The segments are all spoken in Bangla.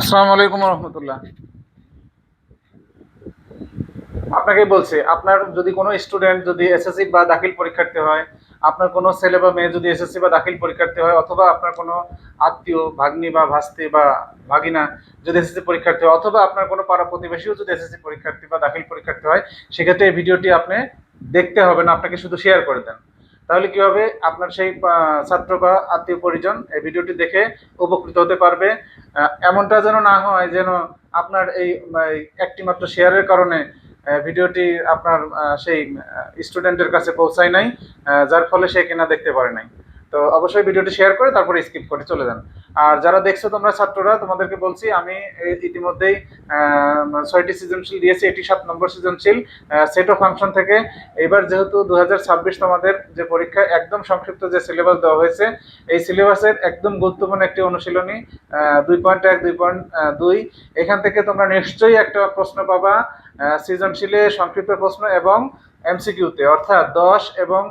আসসালামু আলাইকুম রহমতুল্লাহ। আপনাকে বলছি, আপনার যদি কোনো স্টুডেন্ট যদি এসএসসি বা দাখিল পরীক্ষার্থী হয়, আপনার কোনো ছেলে বা মেয়ে যদি এসএসসি বা দাখিল পরীক্ষার্থী হয়, অথবা আপনার কোনো আত্মীয় ভাগ্নি বা ভাস্তি বা ভাগিনা যদি এসএসসি পরীক্ষার্থী হয়, অথবা আপনার কোনো পাড়া প্রতিবেশীও যদি এসএসসি পরীক্ষার্থী বা দাখিল পরীক্ষার্থী হয়, সেক্ষেত্রে এই ভিডিওটি আপনি দেখতে হবে না, আপনাকে শুধু শেয়ার করে দেন। তাহলে কি হবে, আপনার সেই ছাত্র বা আত্মীয় পরিজন এই ভিডিওটি দেখে উপকৃত হতে পারবে। এমনটা যেন না হয় যেন আপনার এই একটি মাত্র শেয়ারের কারণে ভিডিওটি আপনার সেই স্টুডেন্টের কাছে পৌঁছায় নাই, যার ফলে সে কিনা দেখতে পারে নাই। তো অবশ্যই ভিডিওটি শেয়ার করে তারপরে স্কিপ করে চলে যান। আর যারা দেখছো তোমরা ছাত্ররা, তোমাদেরকে বলছি আমি ইতিমধ্যেই 6টি সৃজনশীল দিয়েছি, এটি 7 নম্বর সৃজনশীল সেট অফ ফাংশন থেকে। এবার যেহেতু 2026 তোমাদের যে পরীক্ষা, একদম সংক্ষিপ্ত যে সিলেবাস দেওয়া হয়েছে, এই সিলেবাসের একদম গুরুত্বপূর্ণ একটি অনুশীলনী 2.1 2.2, এখান থেকে তোমরা নিশ্চয়ই একটা প্রশ্ন পাবা সৃজনশীলে সংক্ষিপ্ত প্রশ্ন এবং এমসিকিউতে, অর্থাৎ 10 এবং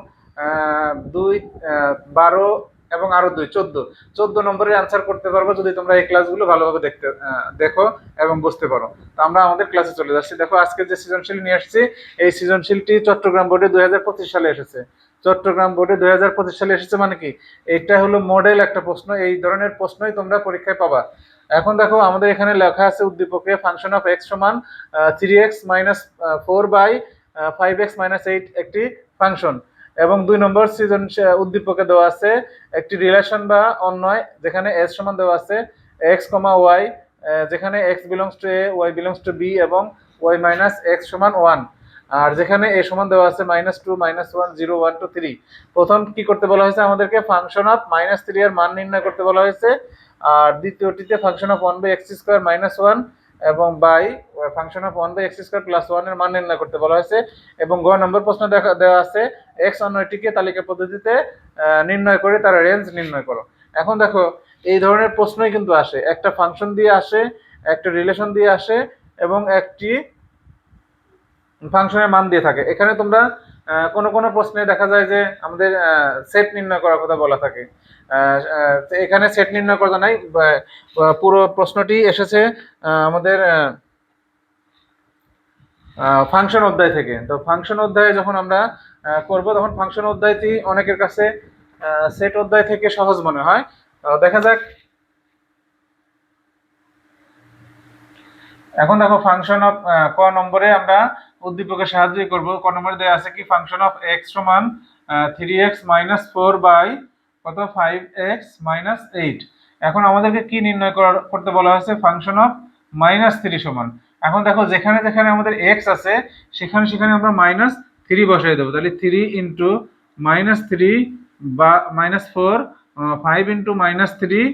2, 12 এবং আরো 2, 14 নম্বরের অ্যান্সার করতে পারবো যদি তোমরা এই ক্লাসগুলো ভালোভাবে দেখো এবং বুঝতে পারো। তো আমরা আমাদের ক্লাসে চলে যাচ্ছি। দেখো, আজকে যে সৃজনশীল নিয়ে আসছি, এই সৃজনশীলটি চট্টগ্রাম বোর্ডে 2025 সালে এসেছে। চট্টগ্রাম বোর্ডে 2025 সালে এসেছে মানে কি, এটা হলো মডেল একটা প্রশ্ন, এই ধরনের প্রশ্নই তোমরা পরীক্ষায় পাবা। এখন দেখো, আমাদের এখানে লেখা আছে উদ্দীপকে ফাংশন অফ এক্স সমান 3x - 4/5x - 8 একটি ফাংশন, এবং 2 নম্বর উদ্দীপকে দেওয়া আছে একটি রিলেশন বা অন্যয়, যেখানে এস সমান দেওয়া আছে x, y, যেখানে x belongs to A, y belongs to B এবং y মাইনাস এক্স সমান 1, আর যেখানে এ সমান দেওয়া আছে -2, -1, 0, 1 to 3। প্রথম কি করতে বলা হয়েছে আমাদেরকে, ফাংশন অফ -3 এর মান নির্ণয় করতে বলা হয়েছে। আর দ্বিতীয়টিতে ফাংশন অফ 1/x² - 1 এবং বাই ফাংশন অফ 1/x² + 1 এর মান নির্ণয় করতে বলা হয়েছে। এবং গ নম্বর প্রশ্ন দেওয়া আছে এক্স অন্যটিকে তালিকা পদ্ধতিতে নির্ণয় করে তার রেঞ্জ নির্ণয় করো। এখন দেখো, এই ধরনের প্রশ্নই কিন্তু আসে, একটা ফাংশন দিয়ে আসে, একটা রিলেশন দিয়ে আসে, এবং একটি ফাংশনের মান দিয়ে থাকে। এখানে তোমরা কোনো কোনো প্রশ্নে দেখা যায় যে আমাদের সেট নির্ণয় করার কথা বলা থাকে। তো এখানে সেট নির্ণয় করা নাই, পুরো প্রশ্নটি এসেছে আমাদের ফাংশন অধ্যায় থেকে। তো ফাংশন অধ্যায়ে যখন আমরা করব, তখন ফাংশন অধ্যায়টি অনেকের কাছে সেট অধ্যায় থেকে সহজ মনে হয়। দেখা যাক। এখন দেখো, ফাংশন অফ ক নম্বরে আমরা উদ্দীপকের সাহায্যে করব। ক নম্বরে দেওয়া আছে কি, ফাংশন অফ এক্স সমান 3x - 4 বাই কত 5x - 8। এখন আমাদেরকে কি নির্ণয় করতে বলা হয়েছে, ফাংশন অফ -3 সমান। এখন দেখো, যেখানে যেখানে আমাদের এক্স আছে সেখানে সেখানে আমরা -3 বসাই দেবো। তাহলে 3 ইন্টু -3 বা -4, 5 ইন্টু -3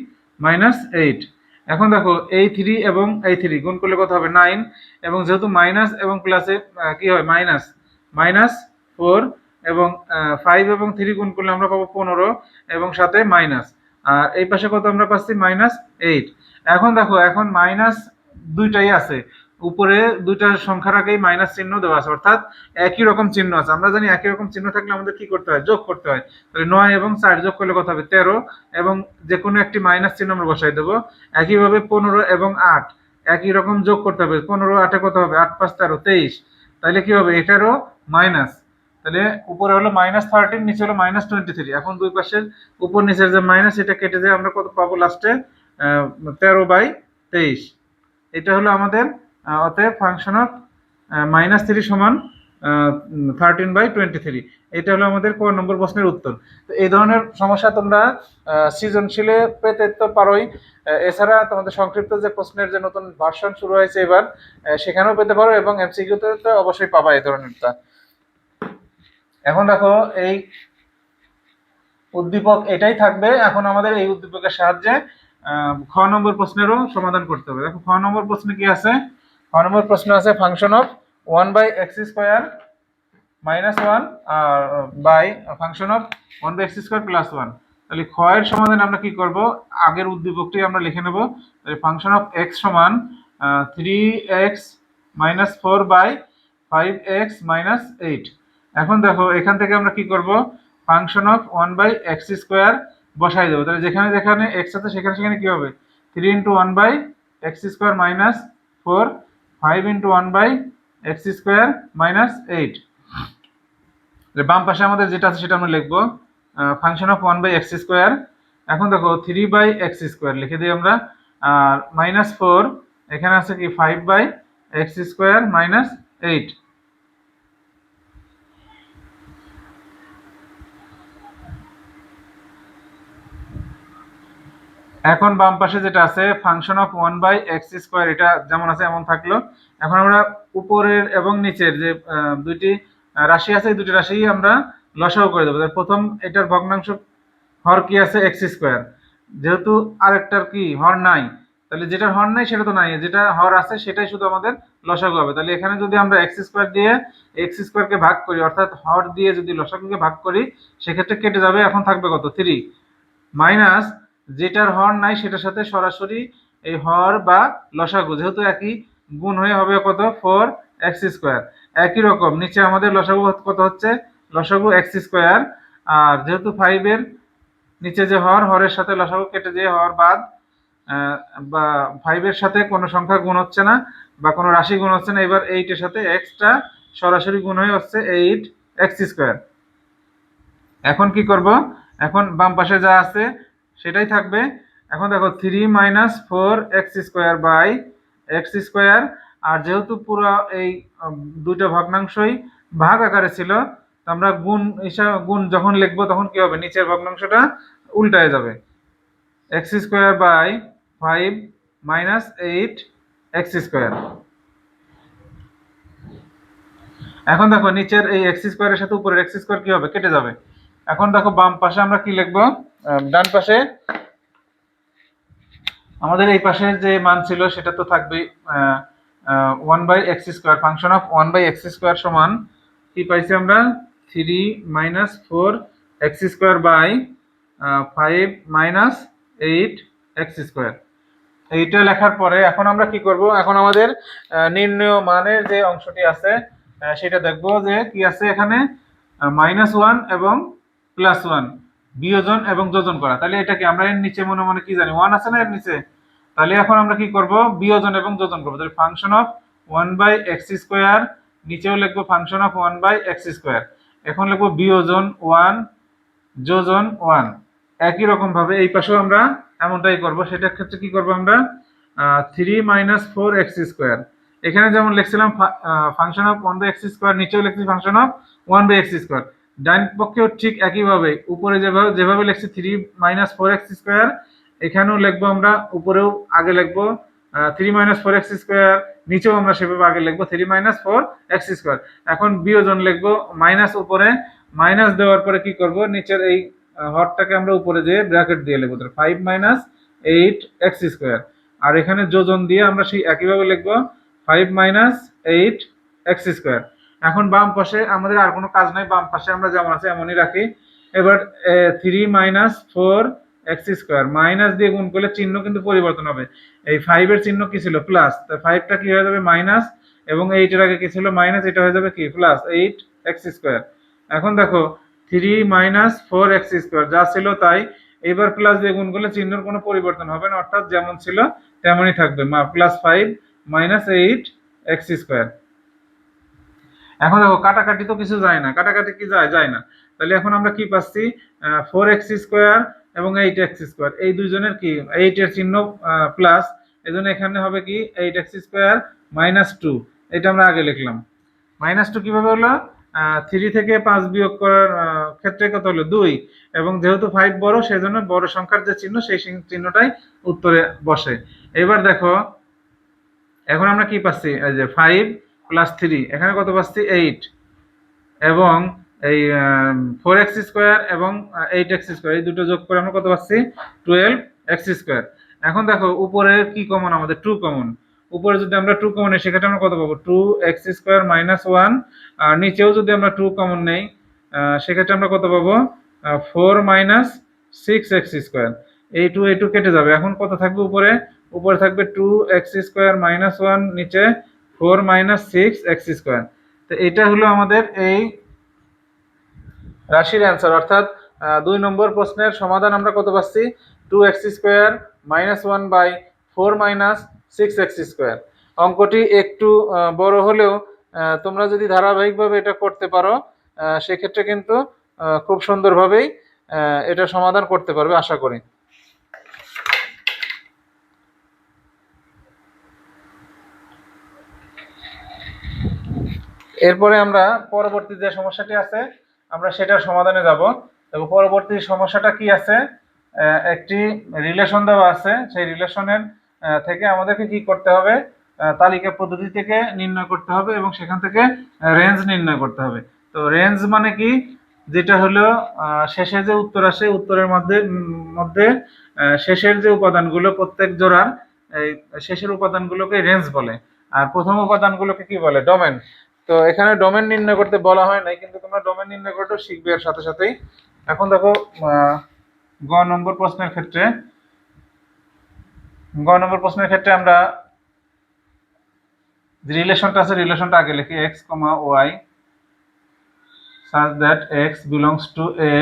-8। এখন দেখো, এই 3 এবং এই 3 গুণ করলে কত হবে, 9। এবং যেহেতু মাইনাস এবং প্লাসে কি হয়, মাইনাস -4, এবং 5 এবং 3 গুণ করলে আমরা পাবো 15, এবং সাথে মাইনাস। আর এই পাশে কত আমরা পাচ্ছি, -8। এখন দেখো, এখন মাইনাস দুইটাই আছে, উপরে দুইটা সংখ্যার আগেই মাইনাস চিহ্ন দেওয়া আছে, অর্থাৎ একই রকম চিহ্ন আছে। আমরা জানি একই রকম চিহ্ন থাকলে আমাদের কি করতে হয়, যোগ করতে হয়। তাহলে 9 এবং 4 যোগ করলে কত হবে, 13, এবং যে কোনো একটি মাইনাস চিহ্ন আমরা বসাই দেবো। একইভাবে 15 এবং 8 একই রকম যোগ করতে হবে। 15 8 কত হবে, 8 5 13 23। তাহলে কি হবে, এটারও মাইনাস। তাহলে উপরে হলো -13, নিচে হলো -23। এখন দুই পাশের উপর নিচের যে মাইনাস, এটা কেটে যায় আমরা কত পাবো লাস্টে, 13/23। এটা হলো আমাদের অতএব ফাংশন অফ -3 সমান 13/23। এটা হলো আমাদের ক নম্বর প্রশ্নের উত্তর। তো এই ধরনের সমস্যা তোমরা সৃজনশীলে পেতে তো পারোই। এছাড়া তোমাদের সংক্ষিপ্ত যে প্রশ্নের যে নতুন ভার্সন শুরু হয়েছে এবার, সেখানেও পেতে পারো, এবং এমসিকিউতে তো অবশ্যই পাবা এই ধরনেরটা। এখন দেখো, এই উদ্দীপক এটাই থাকবে। এখন আমাদের এই উদ্দীপকের সাহায্যে খ নম্বর প্রশ্নেরও সমাধান করতে হবে। দেখো, খ নম্বর প্রশ্নে কি আছে, খ নম্বর প্রশ্ন আছে ফাংশন অফ 1/x² -1 আর বাই ফাংশন অফ 1/x² + 1। তাহলে খ এর সমাধান আমরা কি করব, আগের উদ্দীপকটি আমরা লিখে নেব। তাহলে ফাংশন অফ x সমান 3x - 4 বাই 5x - 8। এখন দেখো, এখান থেকে আমরা কি করব, ফাংশন অফ 1/x² বসাই দেবো। তাহলে যেখানে যেখানে x আছে সেখানে সেখানে কি হবে, 3 into 1 by x square minus 4, 5 into 1 by x square minus 8। বাম পাশে আমাদের যেটা আছে সেটা আমরা লিখবো function of 1 by x square. এখন দেখো 3 বাই এক্স স্কোয়ার লিখে দিই আমরা, আর মাইনাস 4, এখানে আছে কি 5 বাই এক্স স্কোয়ার মাইনাস 8। এখন বাম পাশে যেটা আছে function of 1 by x square, এটা যেমন আছে এমন থাকলো। এখন আমরা উপরের এবং নিচের যে দুইটি রাশি আছে এই দুটি রাশি আমরা লসাগু করে দেবো। প্রথম এটার ভগ্নাংশ হর কি আছে এক্স স্কোয়ার, যেহেতু আরেকটার কি হর নাই, তাহলে যেটার হর নাই সেটা তো নাই, যেটা হর আছে সেটাই শুধু আমাদের লসাগু হবে। তাহলে এখানে যদি আমরা এক্স স্কোয়ার দিয়ে এক্স স্কোয়ারকে ভাগ করি, অর্থাৎ হর দিয়ে যদি লসাগুকে ভাগ করি, সেক্ষেত্রে কেটে যাবে। এখন থাকবে কত 3 মাইনাস যেটার হর নাই সেটার সাথে সরাসরি এই হর বা লসাগু যেহেতু একই, গুণ হয়ে হবে কত 4 এক্স স্কোয়ার। একই রকম নিচে আমাদের লসাগু কত হচ্ছে, লসাগু এক্স স্কোয়ার। আর যেহেতু 5 এর নিচে যে হর, হরের সাথে লসাগু কেটে যে হর বাদ, বা 5 এর সাথে কোনো সংখ্যা গুণ হচ্ছে না বা কোনো রাশি গুণ হচ্ছে না। এবার 8 এর সাথে এক্সটা সরাসরি গুণ হয়ে হচ্ছে 8 এক্স স্কোয়ার। এখন কি করব, এখন বাম পাশে যা আছে সেটাই থাকবে। এখন দেখো 3 minus 4 x square by x square. আর যেহেতু পুরো এই দুইটা ভগ্নাংশই ভাগ আকারে ছিল, তো আমরা গুণ হিসাবে গুণ যখন লিখবো তখন কি হবে, নিচের ভগ্নাংশটা উল্টায় যাবে। X square by 5 minus 8 x square. এখন দেখো নিচের এই এক্স স্কোয়ারের সাথে উপরের এক্স স্কোয়ার কি হবে, কেটে যাবে। এখন দেখো বাম পাশে আমরা কি লিখবো, ডান পাশে আমাদের এই পাশের যে মান ছিল সেটা তো থাকবে 1 by x square. Function of 1 by x square সমান কি পাইছি আমরা, 3 minus 4 x square by 5 minus 8 x square. এইটা লেখার পরে এখন আমরা কি করব, এখন আমাদের নির্ণয় মানের যে অংশটি আছে সেটা দেখবো যে কি আছে এখানে, -1 এবং +1 বিয়োজন এবং যোজন করা। তাহলে এটা কি আমরা এর নিচে মনে মনে কি জানি 1 আছে না এর নিচে, তাহলে এখন আমরা কি করব, বিয়োজন এবং যোজন করব। তাহলে function of 1 by x square, নিচেও লিখবো function of 1 by x square. এখন লিখবো বিয়োজন 1 যোজন 1। একই রকম ভাবে এই পাশেও আমরা এমনটাই করব। সেটার ক্ষেত্রে কি করব আমরা, 3 মাইনাস 4 এক্স স্কোয়ার। এখানে যেমন লিখছিলাম function of 1 by x square, নিচেও লিখছি function of 1 by x square. ডান পক্ষেও ঠিক একইভাবে উপরে যেভাবে লিখছি 3 মাইনাস 4 এক্স স্কোয়ার, এখানেও লিখবো আমরা, উপরেও আগে লিখবো 3 মাইনাস 4 এক্স স্কোয়ার, নিচেও আমরা সেভাবে আগে লিখবো 3 মাইনাস 4 এক্স স্কোয়ার। এখন বিয়োজন লিখবো, মাইনাস উপরে মাইনাস দেওয়ার পরে কি করব, নিচের এই হরটাকে আমরা উপরে দিয়ে ব্র্যাকেট দিয়ে লিখবো 5 মাইনাস 8 এক্স স্কোয়ার। আর এখানে যোজন দিয়ে আমরা সেই একইভাবে লিখবো 5 মাইনাস 8 এক্স স্কোয়ার। এখন বাম পাশে আমাদের আর কোনো কাজ নাই, বাম পাশে আমরা যেমন আছে এমনই রাখি। এবার 3 মাইনাস 4 এক্স স্কোয়ার, মাইনাস দিয়ে গুণ করলে চিহ্ন কিন্তু পরিবর্তন হবে। এই 5 এর চিহ্ন কি ছিল, প্লাস, তাই 5টা কি হয়ে যাবে মাইনাস, এবং 8 এর আগে কি ছিল মাইনাস, এটা হয়ে যাবে কি প্লাস 8 এক্স স্কোয়ার। এখন দেখো 3 মাইনাস 4 এক্স স্কোয়ার যা ছিল তাই, এবার প্লাস দিয়ে গুণ করলে চিহ্নের কোনো পরিবর্তন হবে না, অর্থাৎ যেমন ছিল তেমনই থাকবে, প্লাস 5 মাইনাস 8 এক্স স্কোয়ার। এখন দেখো কাটাকাটি তো কিছু যায় না, কাটাকাটি কি যায় না, তাহলে এখন আমরা কি পাচ্ছি, 4 এক্স স্কোয়ার এবং 8 এক্স স্কোয়ার, এই দুইজনের কি 8 এর চিহ্ন প্লাস, এই জন্য এখানে হবে কি 8 এক্স স্কোয়ার মাইনাস 2। এটা আমরা আগে লিখলাম। -2 কিভাবে হলো, 3 থেকে 5 বিয়োগ করার ক্ষেত্রে কত হলো 2, এবং যেহেতু 5 বড় সেজন্য বড় সংখ্যার যে চিহ্ন সেই চিহ্নটাই উত্তরে বসে। এবার দেখো এখন আমরা কি পাচ্ছি, এই যে 5 প্লাস 3, এখানে কত পাচ্ছি 8, এবং এই 4 এক্স স্কোয়ার এবং 8 এক্স স্কোয়ার, এই দুটো যোগ করে আমরা কত পাচ্ছি 12 এক্স স্কোয়ার। এখন দেখো উপরে কি কমন, আমাদের 2 কমন। উপরে যদি আমরা 2 কমন নেই সেক্ষেত্রে আমরা কত পাবো, 2 এক্স স্কোয়ার মাইনাস 1। আর নিচেও যদি আমরা 2 কমন নেই সেক্ষেত্রে আমরা কত পাবো, 4 মাইনাস 6 এক্স স্কোয়ার। এই 2 কেটে যাবে। এখন কত থাকবে উপরে, উপরে থাকবে 2 এক্স স্কোয়ার মাইনাস 1, নিচে 4 মাইনাস 6 এক্স স্কোয়ার। তো এটা হলো আমাদের এই রাশির অ্যান্সার, অর্থাৎ 2 নম্বর প্রশ্নের সমাধান আমরা কত পাচ্ছি, 2 এক্স স্কোয়ার -1/4 - 6x²। অঙ্কটি একটু বড় হলেও তোমরা যদি ধারাবাহিকভাবে এটা করতে পারো সেক্ষেত্রে কিন্তু খুব সুন্দরভাবেই এটা সমাধান করতে পারবে আশা করি। এরপরে আমরা পরবর্তী যে সমস্যাটি আছে আমরা সেটার সমাধানে যাব। এবং পরবর্তী সমস্যাটা কি আছে, একটি রিলেশন দেওয়া আছে, সেই রিলেশনের থেকে আমাদেরকে কি করতে হবে, তালিকা পদ্ধতি থেকে নির্ণয় করতে হবে এবং সেখান থেকে রেঞ্জ নির্ণয় করতে হবে। তো রেঞ্জ মানে কি, যেটা হলো শেষে যে উত্তর আসে উত্তরের মধ্যে মধ্যে শেষের যে উপাদানগুলো প্রত্যেক জোড়ার এই শেষের উপাদানগুলোকে রেঞ্জ বলে, আর প্রথম উপাদানগুলোকে কি বলে, ডোমেন। তো এখানে ডোমেন নির্ণয় করতে বলা হয় নাই, কিন্তু তোমরা ডোমেন নির্ণয় করতে শিখবে এর সাথে সাথেই। এখন দেখো গ নম্বর প্রশ্নের ক্ষেত্রে আমরা যে রিলেশনটা আছে রিলেশনটা আগে লিখি, x, y such that x belongs to a,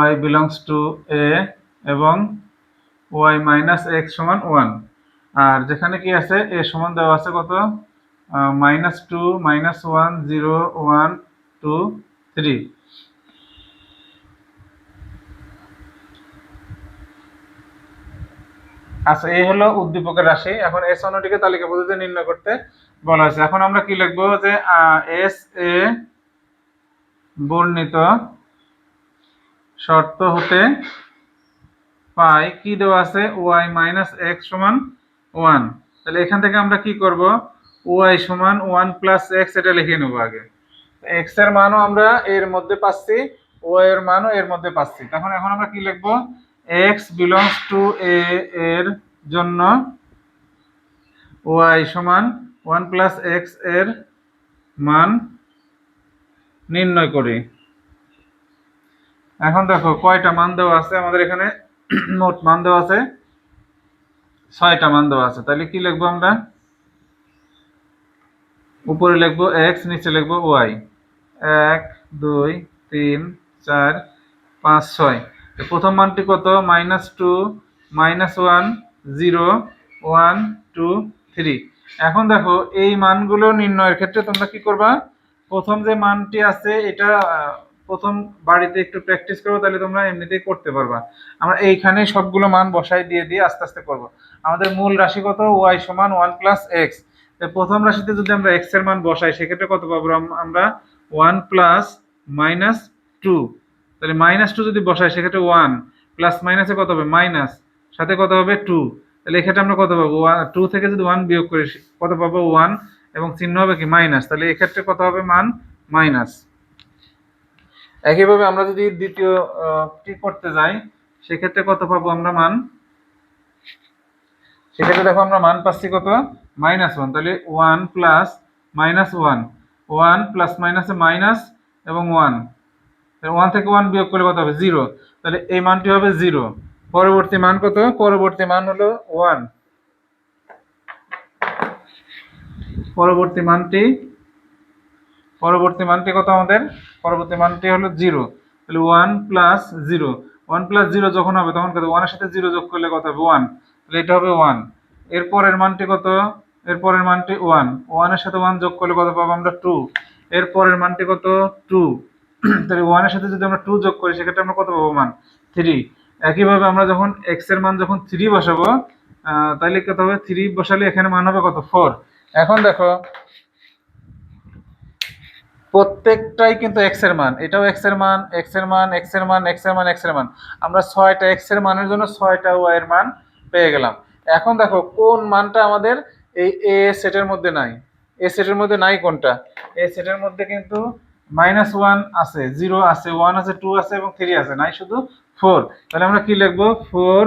y belongs to a এবং y minus x সমান 1। আর যেখানে কি আছে a সমান দেওয়া আছে কত, -2 -1 0 1 2 3। আচ্ছা, এই হলো উদ্দীপকের রাশি। এখন এস অন্যটিকে তালিকা পদ্ধতিতে নির্ণয় করতে বলা হয়েছে। এখন আমরা কি লিখবো, যে এস এ বর্ণিত শর্ত হতে পাই কি দেওয়া আছে, ওয়াই মাইনাস এক্স সমান 1। তাহলে এখান থেকে আমরা কি করব, ওয়াই সমান 1 প্লাস এক্স এটা লিখে নেবো আগে। এক্স এর মানও আমরা এর মধ্যে পাচ্ছি, ওয়াই এর মানও এর মধ্যে পাচ্ছি। তখন এখন আমরা কি লিখবো, এক্স বিলংস টু এ এর জন্য ওয়াই সমান 1 প্লাস এক্স এর মান নির্ণয় করি। এখন দেখো কয়টা মান দেওয়া আছে আমাদের এখানে, মোট মান দেওয়া আছে 6টা মান দেওয়া আছে। তাহলে কি লিখবো আমরা, উপরে লিখবো এক্স, নিচে লিখবো ওয়াই। 1 2 3 4 5 6। প্রথম মানটি কত, -2 -1 0 1 2 3। এখন দেখো এই মানগুলো নির্ণয়ের ক্ষেত্রে তোমরা কি করবা, প্রথম যে মানটি আছে এটা প্রথম বাড়িতে একটু প্র্যাকটিস করবো, তাহলে তোমরা এমনিতেই করতে পারবা। আমরা এইখানে সবগুলো মান বসাই দিয়ে দিয়ে আস্তে আস্তে করব। আমাদের মূল রাশি কত, ওয়াই সমান 1 প্লাস এক্স। প্রথম রাশিতে যদি আমরা এক্স এর মান বসাই সেক্ষেত্রে কত পাবো আমরা, 1 প্লাস -2। তাহলে -2 যদি বসাই সেক্ষেত্রে 1 প্লাস মাইনাসে কত হবে, মাইনাস, সাথে কত হবে 2। তাহলে এক্ষেত্রে আমরা কত পাবো, 2 থেকে যদি 1 বিয়োগ করি কত পাবো, 1 এবং চিহ্ন হবে কি, মাইনাস। তাহলে এক্ষেত্রে কত হবে, মান মাইনাস। একইভাবে আমরা যদি দ্বিতীয়টি করতে যাই সেক্ষেত্রে কত পাবো আমরা মান, সেক্ষেত্রে দেখো আমরা মান পাচ্ছি কত, -1। তাহলে 1 প্লাস -1, 1 প্লাস মাইনাসে মাইনাস এবং 1, 1 থেকে 1 বিয়োগ করলে কত হবে, 0। তাহলে এই মানটি হবে 0। পরবর্তী মান কত, পরবর্তী মান হলো 1। পরবর্তী মানটি কত আমাদের, পরবর্তী মানটি হলো 0। তাহলে 1 প্লাস 0, 1 প্লাস 0 যখন হবে তখন কত, 1 এর সাথে 0 যোগ করলে কত হবে, 1। তাহলে এটা হবে 1। এরপরের মানটি কত, এরপরের মানটি 1, 1 এর সাথে 1 যোগ করলে কত পাবো আমরা, 2। এরপরের মানটি কত, 2। তাহলে 1 এর সাথে যদি আমরা 2 যোগ করি সেক্ষেত্রে আমরা কত পাবো, মান 3। একইভাবে আমরা যখন x এর মান যখন 3 বসাবো তাহলে কত হবে, 3 বসালে এখানে মান হবে কত, 4। এখন দেখো প্রত্যেকটাই কিন্তু x এর মান, এটাও x এর মান, x এর মান, x এর মান, x এর মান, x এর মান। আমরা 6টা x এর মানের জন্য 6টা y এর মান পেয়ে গেলাম। এখন দেখো কোন মানটা আমাদের এই a সেটের মধ্যে নাই, a সেটের মধ্যে নাই কোনটা, a সেটের মধ্যে কিন্তু -1 আছে, 0 আছে, 1 আছে, 2 আছে এবং 3 আছে, নাই শুধু 4। তাহলে আমরা কি লিখবো, 4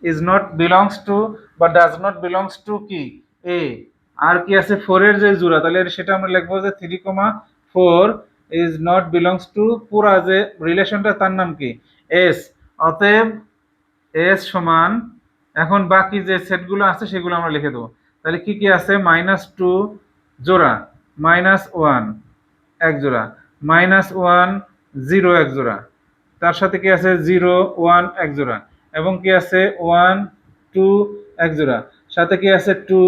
is not belongs to বা does not belongs to কি, a। আর কি আছে, 4 এর যে জোড়া, তাহলে সেটা আমরা লিখবো যে 3,4 is not belongs to, পুরা যে রিলেশনটা তার নাম কি, s। অতএব s সমান, এখন বাকি যে সেটগুলো আছে সেগুলো আমরা লিখে দেবো। তাহলে কি কি আছে, -2 জোড়া, -1 এক জোড়া, -1 0 এক জোড়া, তার সাথে কি আছে 0 1 এক জোড়া, এবং কি আছে 1 2 এক জোড়া, সাথে কি আছে 2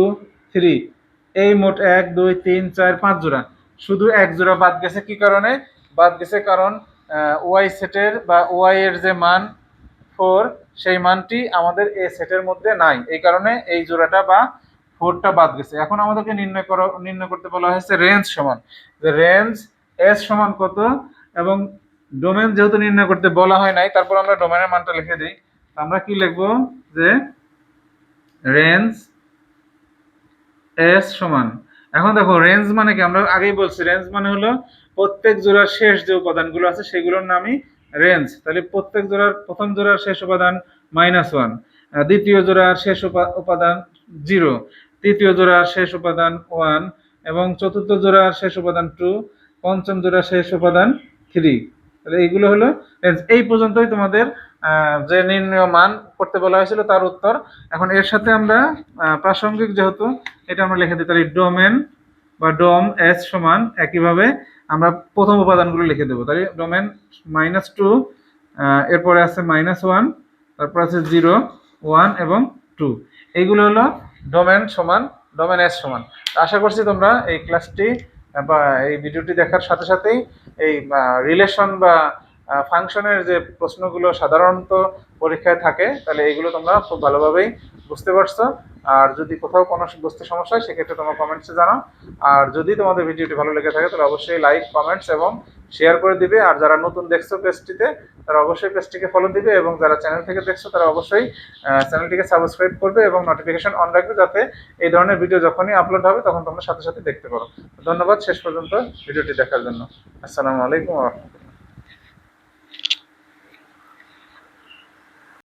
3, এই মোট 1 2 3 4 5 জোড়া। শুধু এক জোড়া বাদ গেছে, কি কারণে বাদ গেছে? কারণ ওয়াই সেটের বা ওয়াই এর যে মান 4, সেই মানটি আমাদের এ সেটের মধ্যে নাই, এই কারণে এই জোড়াটা বা 4টা বাদ গেছে। এখন আমাদেরকে নির্ণয় করতে বলা হয়েছে রেঞ্জ সমান, যে রেঞ্জ এস সমান কত, এবং ডোমেন যেহেতু নির্ণয় করতে বলা হয় নাই, তারপর আমরা ডোমেনের মানটা লিখে দিই। আমরা কি লিখবো, যে রেঞ্জ এস সমান, এখন দেখো রেঞ্জ মানে কি, আমরা আগেই বলছি রেঞ্জ মানে হলো প্রত্যেক জোড়ার শেষ যে উপাদানগুলো আছে সেগুলোর নামই রেঞ্জ। তাহলে প্রত্যেক জোড়ার প্রথম জোড়ার শেষ উপাদান -1, দ্বিতীয় জোড়ার শেষ উপাদান 0, তৃতীয় জোড়ার শেষ উপাদান 1, এবং চতুর্থ জোড়ার শেষ উপাদান 2, পঞ্চম জোড়ার শেষ উপাদান 3। তাহলে এইগুলো হলো রেঞ্জ। এই পর্যন্তই তোমাদের যে নির্ণয় মান করতে বলা হয়েছিল তার উত্তর। এখন এর সাথে আমরা প্রাসঙ্গিক যেহেতু, এটা আমরা লিখে দিই, তাহলে ডোমেন বা ডোম এস সমান, একইভাবে আমরা প্রথম উপাদানগুলো লিখে দেবো। তাহলে ডোমেন -2, এরপরে আছে -1, তারপর আছে 0 1 এবং 2, এইগুলো হলো ডোমেন সমান ডোমেন এস সমান। আশা করছি তোমরা এই ক্লাসটি বা এই ভিডিওটি দেখার সাথে সাথেই এই রিলেশন বা ফাংশনের যে প্রশ্নগুলো সাধারণত পরীক্ষায় থাকে, তাহলে এইগুলো তোমরা খুব ভালোভাবেই বুঝতে পারছো। আর যদি কোথাও কোনো বুঝতে সমস্যা হয় সেক্ষেত্রে তোমরা কমেন্টসে জানাও। আর যদি তোমাদের ভিডিওটি ভালো লেগে থাকে তাহলে অবশ্যই লাইক, কমেন্টস এবং শেয়ার করে দিবে। আর যারা নতুন দেখছো পেজটিতে, তারা অবশ্যই পেজটিকে ফলো দিবে, এবং যারা চ্যানেল থেকে দেখছো তারা অবশ্যই চ্যানেলটিকে সাবস্ক্রাইব করবে এবং নোটিফিকেশন অন রাখবে, যাতে এই ধরনের ভিডিও যখনই আপলোড হবে তখন তোমরা সাথে সাথে দেখতে পারো। ধন্যবাদ শেষ পর্যন্ত ভিডিওটি দেখার জন্য। আসসালামু আলাইকুম ওয়া রাহমাতুল্লাহ।